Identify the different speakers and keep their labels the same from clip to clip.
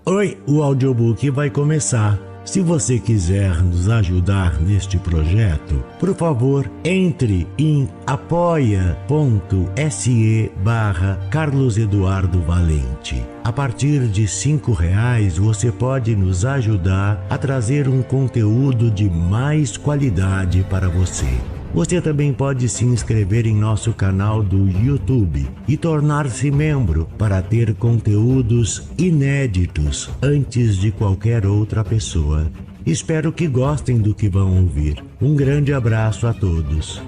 Speaker 1: Oi, o audiobook vai começar. Se você quiser nos ajudar neste projeto, por favor, entre em apoia.se/Carlos Eduardo Valente. A partir de R$5 você pode nos ajudar a trazer um conteúdo de mais qualidade para você. Você também pode se inscrever em nosso canal do YouTube e tornar-se membro para ter conteúdos inéditos antes de qualquer outra pessoa. Espero que gostem do que vão ouvir. Um grande abraço a todos.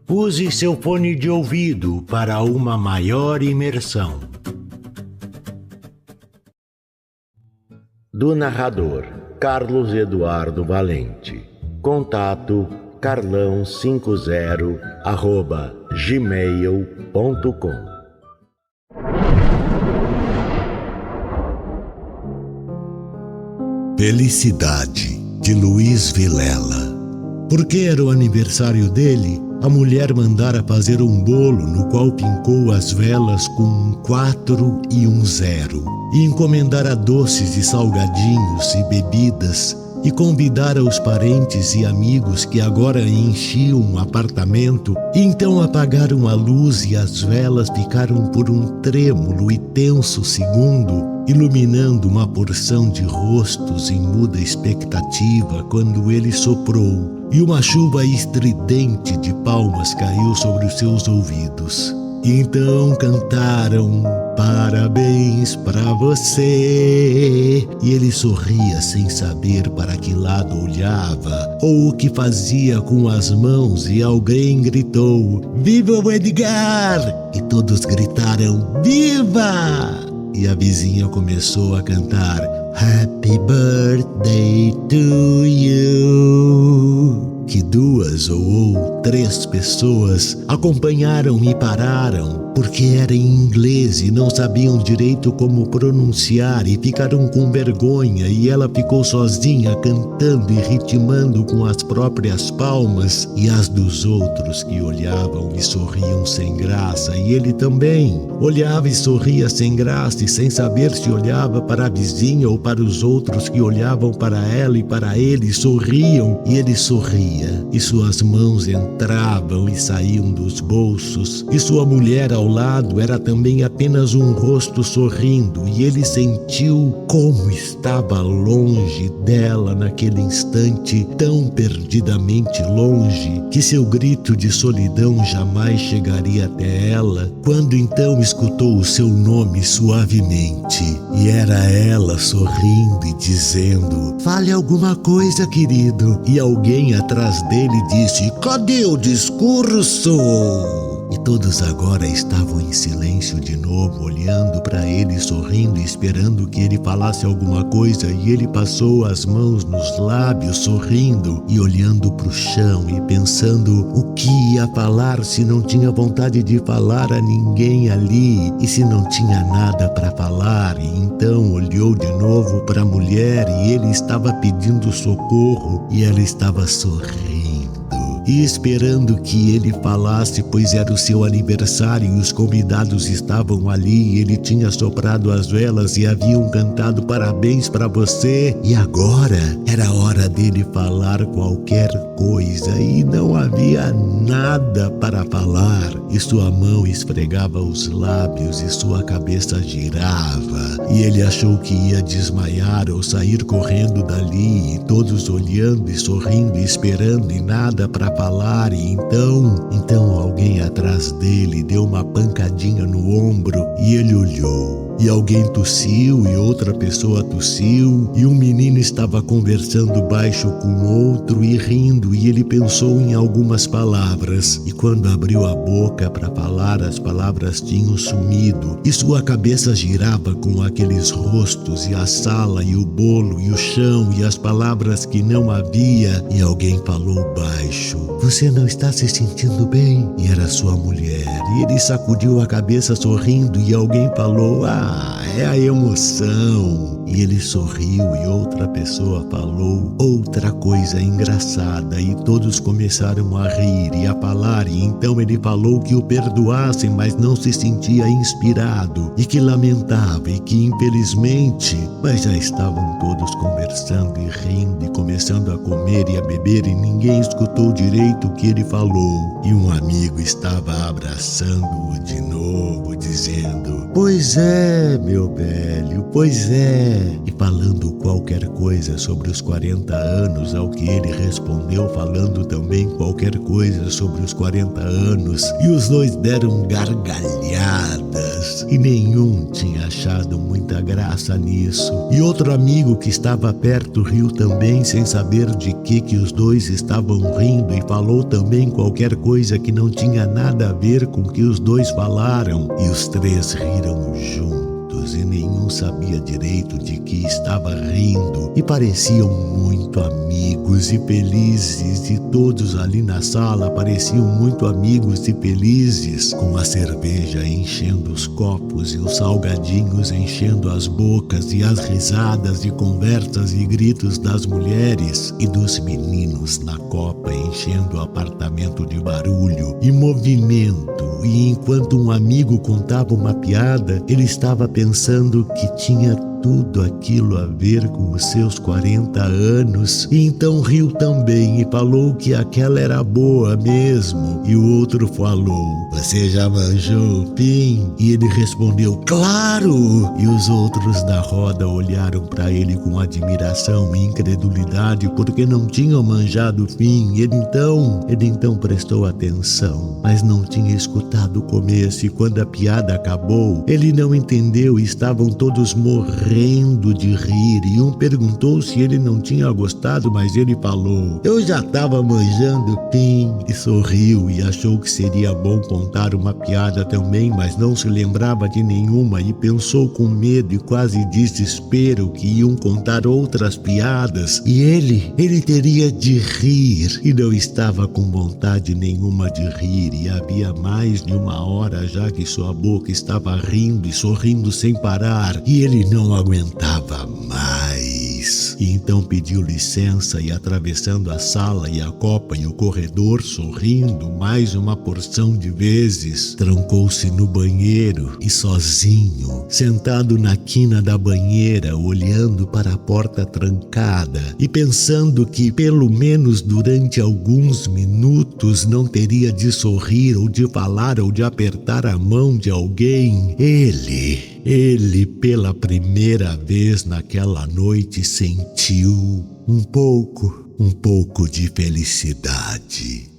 Speaker 1: Use seu fone de ouvido para uma maior imersão. Do narrador Carlos Eduardo Valente. Contato carlão50@gmail.com. Felicidade, de Luiz Vilela. Porque era o aniversário dele, a mulher mandara fazer um bolo no qual pincou as velas com um 4 e um 0, e encomendara doces e salgadinhos e bebidas, e convidara os parentes e amigos que agora enchiam o apartamento, e então apagaram a luz e as velas ficaram por um trêmulo e tenso segundo, iluminando uma porção de rostos em muda expectativa quando ele soprou, e uma chuva estridente de palmas caiu sobre os seus ouvidos. E então cantaram parabéns pra você, e ele sorria sem saber para que lado olhava ou o que fazia com as mãos, e alguém gritou: "Viva o Edgar!" E todos gritaram: "Viva!" E a vizinha começou a cantar Happy Birthday to you, que 2 ou 3 pessoas acompanharam e pararam, porque era em inglês e não sabiam direito como pronunciar, e ficaram com vergonha, e ela ficou sozinha cantando e ritmando com as próprias palmas, e as dos outros que olhavam e sorriam sem graça, e ele também olhava e sorria sem graça, e sem saber se olhava para a vizinha ou para os outros que olhavam para ela e para ele, sorriam, e ele sorria, e suas mãos entravam e saíam dos bolsos, e sua mulher ao lado era também apenas um rosto sorrindo, e ele sentiu como estava longe dela naquele instante, tão perdidamente longe, que seu grito de solidão jamais chegaria até ela, quando então escutou o seu nome suavemente, e era ela sorrindo e dizendo: "Fale alguma coisa, querido." E alguém atrás dele disse: "Cadê o discurso?" E todos agora estavam em silêncio de novo, olhando para ele, sorrindo e esperando que ele falasse alguma coisa, e ele passou as mãos nos lábios, sorrindo e olhando para o chão e pensando o que ia falar, se não tinha vontade de falar a ninguém ali, e se não tinha nada para falar. E então olhou de novo para a mulher, e ele estava pedindo socorro, e ela estava sorrindo e esperando que ele falasse, pois era o seu aniversário e os convidados estavam ali, e ele tinha soprado as velas e haviam cantado parabéns para você, e agora era a hora dele falar qualquer coisa, e não havia nada para falar, e sua mão esfregava os lábios e sua cabeça girava, e ele achou que ia desmaiar ou sair correndo dali, e todos olhando e sorrindo e esperando, e nada para falar. E então alguém atrás dele deu uma pancadinha no ombro, e ele olhou, e alguém tossiu, e outra pessoa tossiu, e um menino estava conversando baixo com outro e rindo, e ele pensou em algumas palavras, e quando abriu a boca para falar, as palavras tinham sumido, e sua cabeça girava com aqueles rostos, e a sala, e o bolo, e o chão, e as palavras que não havia, e alguém falou baixo: "Você não está se sentindo bem?" E era sua mulher, e ele sacudiu a cabeça sorrindo, e alguém falou: é a emoção. E ele sorriu e outra pessoa falou outra coisa engraçada e todos começaram a rir e a falar. E então ele falou que o perdoassem, mas não se sentia inspirado e que lamentava e que infelizmente, mas já estavam todos conversando e rindo e começando a comer e a beber e ninguém escutou direito o que ele falou. E um amigo estava abraçando-o de novo, dizendo: "Pois é, meu velho, pois é." E falando qualquer coisa sobre os 40 anos, ao que ele respondeu falando também qualquer coisa sobre os 40 anos. E os dois deram gargalhadas e nenhum tinha achado muita graça nisso. E outro amigo que estava perto riu também sem saber de que os dois estavam rindo e falou também qualquer coisa que não tinha nada a ver com o que os dois falaram. E os três riram juntos e nenhum sabia direito de que estava rindo e pareciam muito amigos e felizes, e todos ali na sala pareciam muito amigos e felizes, com a cerveja enchendo os copos e os salgadinhos enchendo as bocas e as risadas e conversas e gritos das mulheres e dos meninos na copa enchendo o apartamento de barulho e movimento. E enquanto um amigo contava uma piada, ele estava pensando que tinha tudo aquilo a ver com os seus 40 anos, e então riu também e falou que aquela era boa mesmo. E o outro falou: "Você já manjou o fim?" E ele respondeu: "Claro!" E os outros da roda olharam para ele com admiração e incredulidade, porque não tinham manjado o fim. Ele então prestou atenção, mas não tinha escutado o começo, e quando a piada acabou, ele não entendeu e estavam todos morrendo de rir, e um perguntou se ele não tinha gostado, mas ele falou: "Eu já estava manjando o fim." E sorriu e achou que seria bom contar uma piada também, mas não se lembrava de nenhuma e pensou com medo e quase desespero que iam contar outras piadas e ele teria de rir, e não estava com vontade nenhuma de rir, e havia mais de uma hora já que sua boca estava rindo e sorrindo sem parar, e ele não aguentava mais. E então pediu licença e, atravessando a sala e a copa e o corredor, sorrindo mais uma porção de vezes, trancou-se no banheiro e sozinho, sentado na quina da banheira, olhando para a porta trancada e pensando que pelo menos durante alguns minutos não teria de sorrir ou de falar ou de apertar a mão de alguém, ele pela primeira vez naquela noite sentiu um pouco de felicidade.